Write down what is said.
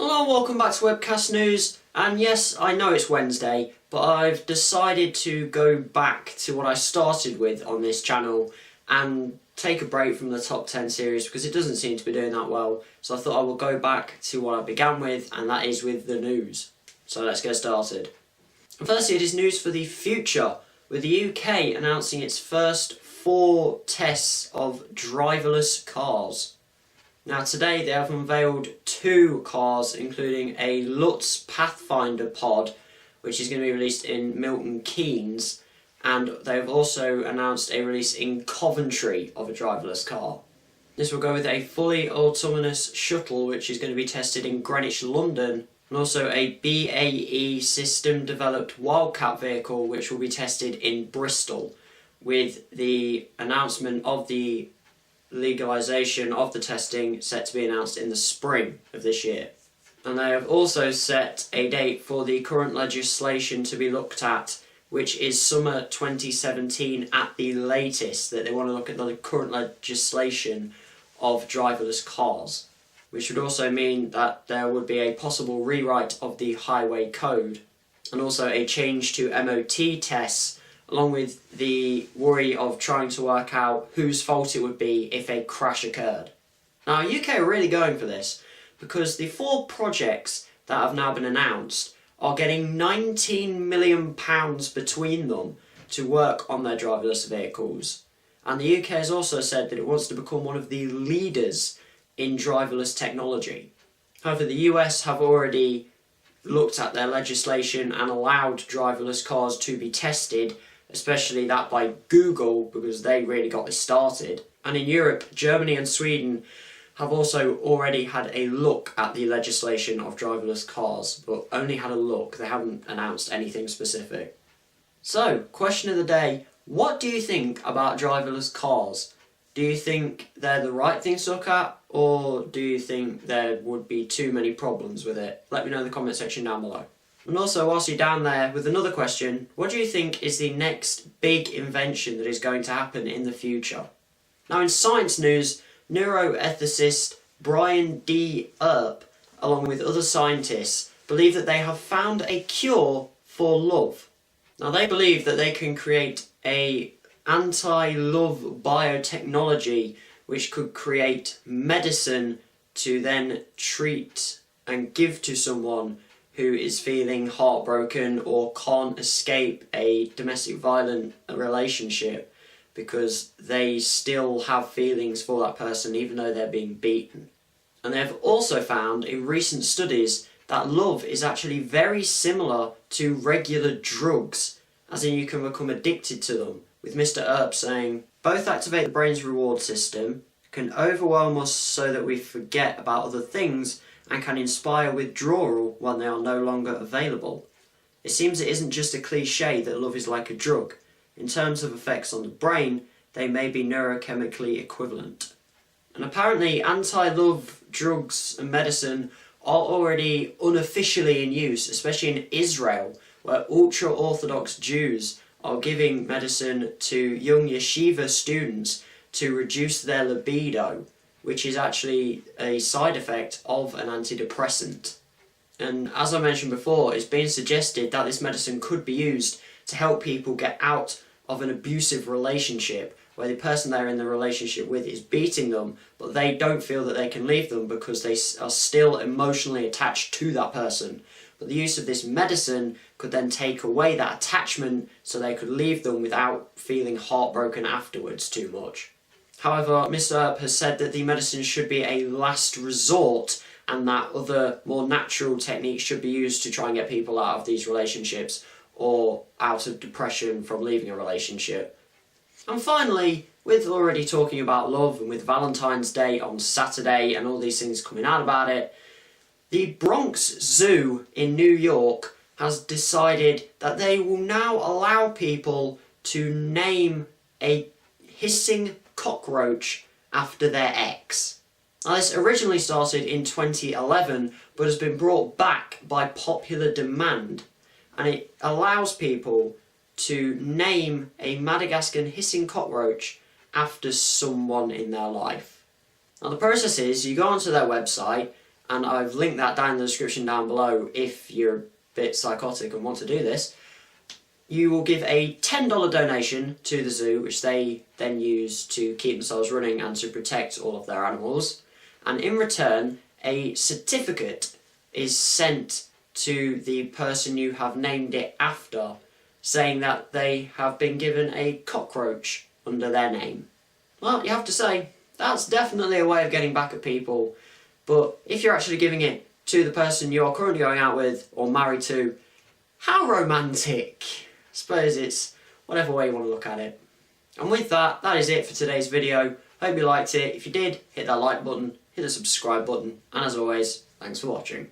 Hello and welcome back to Webcast News, and yes, I know it's Wednesday, but I've decided to go back to what I started with on this channel and take a break from the top 10 series because it doesn't seem to be doing that well. So I thought I will go back to what I began with, and that is with the news. So let's get started. And firstly, it is news for the future, with the UK announcing its first 4 tests of driverless cars. Now today they have unveiled 2 cars, including a Lutz Pathfinder pod, which is going to be released in Milton Keynes, and they've also announced a release in Coventry of a driverless car. This will go with a fully autonomous shuttle, which is going to be tested in Greenwich, London, and also a BAE system developed Wildcat vehicle, which will be tested in Bristol, with the announcement of the legalisation of the testing set to be announced in the spring of this year. And they have also set a date for the current legislation to be looked at, which is summer 2017 at the latest, that they want to look at the current legislation of driverless cars, which would also mean that there would be a possible rewrite of the highway code and also a change to MOT tests, along with the worry of trying to work out whose fault it would be if a crash occurred. Now, UK are really going for this, because the 4 projects that have now been announced are getting £19 million between them to work on their driverless vehicles. And the UK has also said that it wants to become one of the leaders in driverless technology. However, the US have already looked at their legislation and allowed driverless cars to be tested, especially that by Google, because they really got this started. And in Europe, Germany and Sweden have also already had a look at the legislation of driverless cars, but only had a look. They haven't announced anything specific. So, question of the day, what do you think about driverless cars? Do you think they're the right thing to look at, or do you think there would be too many problems with it? Let me know in the comment section down below. And also, whilst you're down there with another question, what do you think is the next big invention that is going to happen in the future? Now, in science news, neuroethicist Brian D. Earp, along with other scientists, believe that they have found a cure for love. Now, they believe that they can create a anti-love biotechnology which could create medicine to then treat and give to someone who is feeling heartbroken or can't escape a domestic violent relationship because they still have feelings for that person even though they're being beaten. And they have also found in recent studies that love is actually very similar to regular drugs, as in you can become addicted to them, with Mr. Earp saying, both activate the brain's reward system, can overwhelm us so that we forget about other things, and can inspire withdrawal when they are no longer available. It seems it isn't just a cliche that love is like a drug. In terms of effects on the brain, they may be neurochemically equivalent. And apparently anti-love drugs and medicine are already unofficially in use, especially in Israel, where ultra-Orthodox Jews are giving medicine to young yeshiva students to reduce their libido, which is actually a side effect of an antidepressant. And as I mentioned before, it's been suggested that this medicine could be used to help people get out of an abusive relationship where the person they're in the relationship with is beating them, but they don't feel that they can leave them because they are still emotionally attached to that person. But the use of this medicine could then take away that attachment so they could leave them without feeling heartbroken afterwards too much. However, Mr. Earp has said that the medicine should be a last resort and that other more natural techniques should be used to try and get people out of these relationships or out of depression from leaving a relationship. And finally, with already talking about love and with Valentine's Day on Saturday and all these things coming out about it, the Bronx Zoo in New York has decided that they will now allow people to name a hissing cockroach after their ex. Now, this originally started in 2011 but has been brought back by popular demand, and it allows people to name a Madagascar hissing cockroach after someone in their life. Now the process is you go onto their website and I've linked that down in the description down below if you're a bit psychotic and want to do this, you will give a $10 donation to the zoo, which they then use to keep themselves running and to protect all of their animals. And in return, a certificate is sent to the person you have named it after, saying that they have been given a cockroach under their name. Well, you have to say, that's definitely a way of getting back at people, but if you're actually giving it to the person you're currently going out with or married to, how romantic! I suppose it's whatever way you want to look at it. And with that, that is it for today's video. Hope you liked it. If you did, hit that like button, hit the subscribe button, and as always, thanks for watching.